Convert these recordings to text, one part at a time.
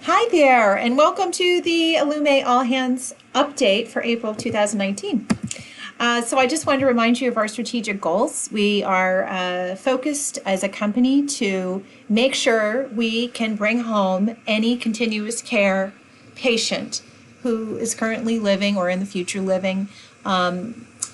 Hi there, and welcome to the Allume All Hands update for April of 2019. So I just wanted to remind you of our strategic goals. We are focused as a company to make sure we can bring home any continuous care patient who is currently living or in the future living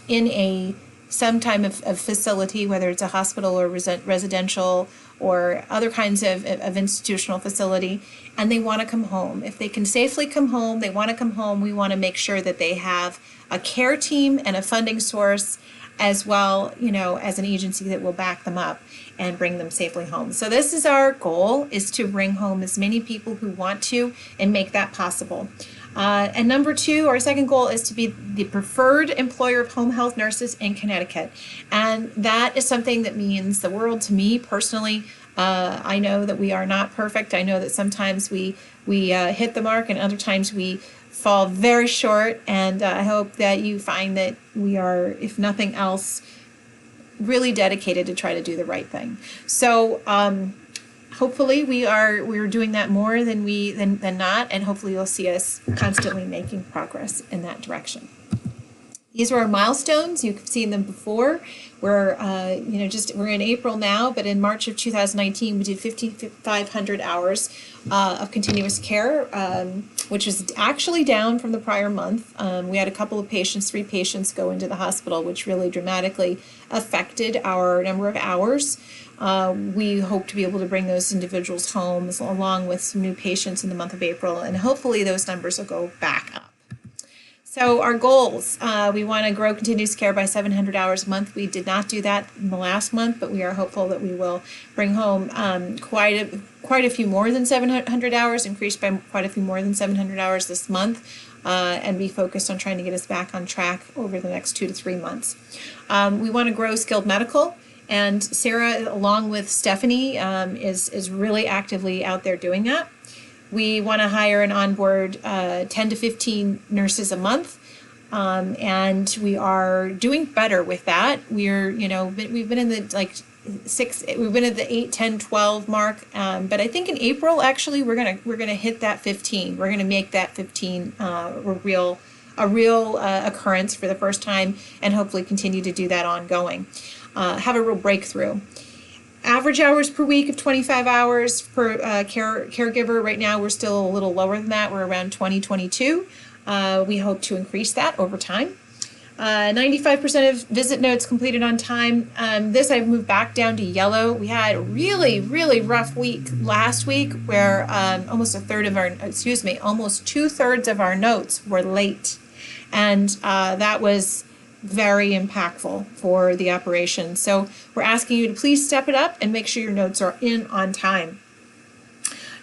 in some type of facility, whether it's a hospital or residential or other kinds of institutional facility, and they want to come home. If they can safely come home, they want to come home, we want to make sure that they have a care team and a funding source as well, as an agency that will back them up and bring them safely home. So this is our goal, is to bring home as many people who want to and make that possible. And number two, our second goal is to be the preferred employer of home health nurses in Connecticut. And that is something that means the world to me personally. I know that we are not perfect. I know that sometimes we hit the mark and other times we fall very short. And I hope that you find that we are, if nothing else, really dedicated to try to do the right thing. So hopefully we're doing that more than not, and hopefully you'll see us constantly making progress in that direction. These are our milestones. You've seen them before. We're we're in April now, but in March of 2019 we did 5,500 hours of continuous care, which is actually down from the prior month. We had a couple of patients, 3 patients go into the hospital, which really dramatically affected our number of hours. We hope to be able to bring those individuals home along with some new patients in the month of April, and hopefully those numbers will go back up. So our goals, we want to grow continuous care by 700 hours a month. We did not do that in the last month, but we are hopeful that we will bring home quite a few more than 700 hours, increased by quite a few more than 700 hours this month, and be focused on trying to get us back on track over the next 2 to 3 months. We want to grow skilled medical. And Sarah, along with Stephanie, is really actively out there doing that. We want to hire and onboard 10 to 15 nurses a month, and we are doing better with that. We've been in the we've been at the 8, 10, 12 mark, but I think in April actually we're gonna hit that 15. We're gonna make that 15 a real occurrence for the first time, and hopefully continue to do that ongoing. Have a real breakthrough. Average hours per week of 25 hours per caregiver. Right now we're still a little lower than that. We're around 20, 22. We hope to increase that over time. 95% of visit notes completed on time. This I've moved back down to yellow. We had a really, really rough week last week where almost 2/3 of our notes were late. And that was very impactful for the operation. So we're asking you to please step it up and make sure your notes are in on time.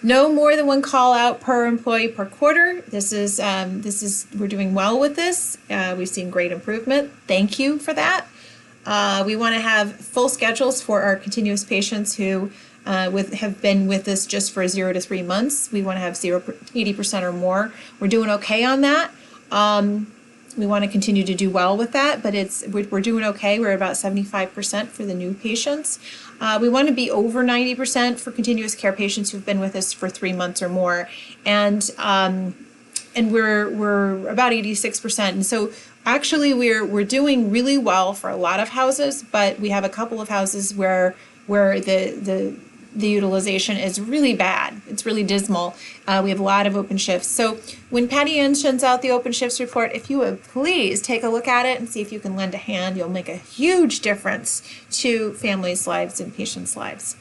No more than 1 call out per employee per quarter. We're doing well with this. We've seen great improvement. Thank you for that. We want to have full schedules for our continuous patients who have been with us just for 0 to 3 months. We want to have 80% or more. We're doing okay on that. We want to continue to do well with that, but we're doing okay. We're about 75% for the new patients. We want to be over 90% for continuous care patients who've been with us for 3 months or more, and we're about 86%. And so actually we're doing really well for a lot of houses, but we have a couple of houses where the utilization is really bad. It's really dismal. We have a lot of open shifts. So when Patty Ann sends out the open shifts report, if you would please take a look at it and see if you can lend a hand, you'll make a huge difference to families' lives and patients' lives.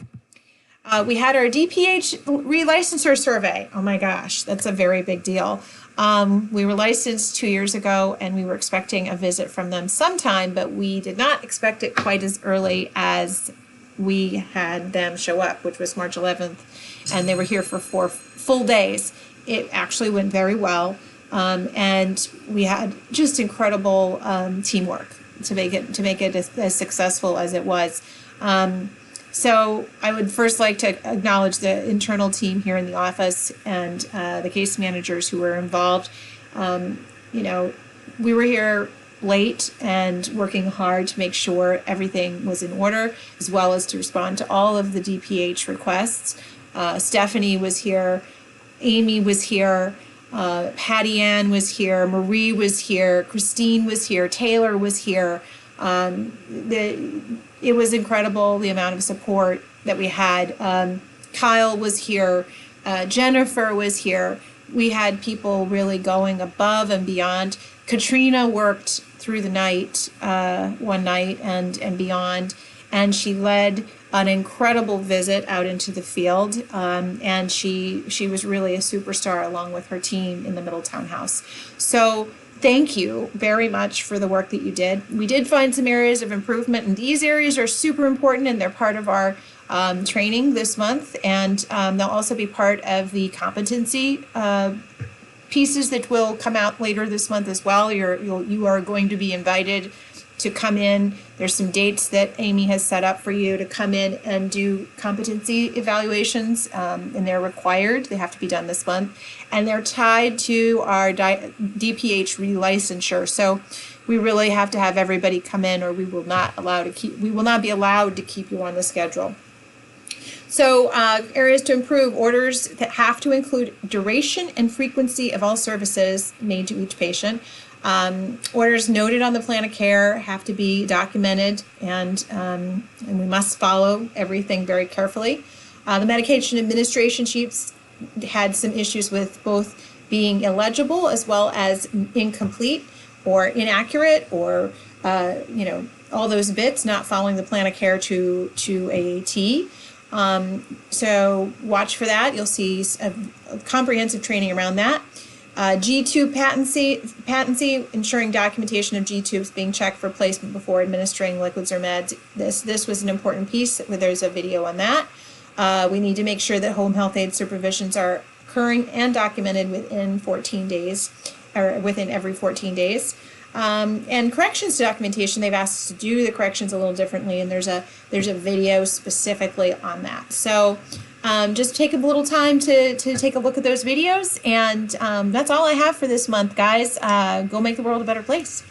We had our DPH Re-Licensure Survey. Oh my gosh, that's a very big deal. We were licensed 2 years ago, and we were expecting a visit from them sometime, but we did not expect it quite as early as we had them show up, which was March 11th, and they were here for 4 full days. It actually went very well, and we had just incredible teamwork to make it as successful as it was. So I would first like to acknowledge the internal team here in the office and the case managers who were involved. We were here late and working hard to make sure everything was in order, as well as to respond to all of the DPH requests. Stephanie was here Amy was here, Patty Ann was here, Marie was here, Christine was here, Taylor was here. It was incredible, the amount of support that we had. Kyle was here, Jennifer was here. We had people really going above and beyond. Katrina worked through the night, one night and beyond, and she led an incredible visit out into the field, and she was really a superstar along with her team in the Middletown house. So thank you very much for the work that you did. We did find some areas of improvement, and these areas are super important, and they're part of our training this month, and they'll also be part of the competency pieces that will come out later this month as well. You are going to be invited to come in. There's some dates that Amy has set up for you to come in and do competency evaluations, and they're required. They have to be done this month, and they're tied to our DPH Re-Licensure. So we really have to have everybody come in, or we will not be allowed to keep you on the schedule. So areas to improve: orders that have to include duration and frequency of all services made to each patient. Orders noted on the plan of care have to be documented, and we must follow everything very carefully. The medication administration sheets had some issues with both being illegible as well as incomplete or inaccurate, or all those bits not following the plan of care to a T. So watch for that. You'll see a comprehensive training around that. G-tube patency, ensuring documentation of G-tubes being checked for placement before administering liquids or meds. This was an important piece. There's a video on that. We need to make sure that home health aid supervisions are occurring and documented within 14 days, or within every 14 days. And corrections documentation, they've asked us to do the corrections a little differently, and there's a video specifically on that. So just take a little time to take a look at those videos, and that's all I have for this month, guys. Go make the world a better place.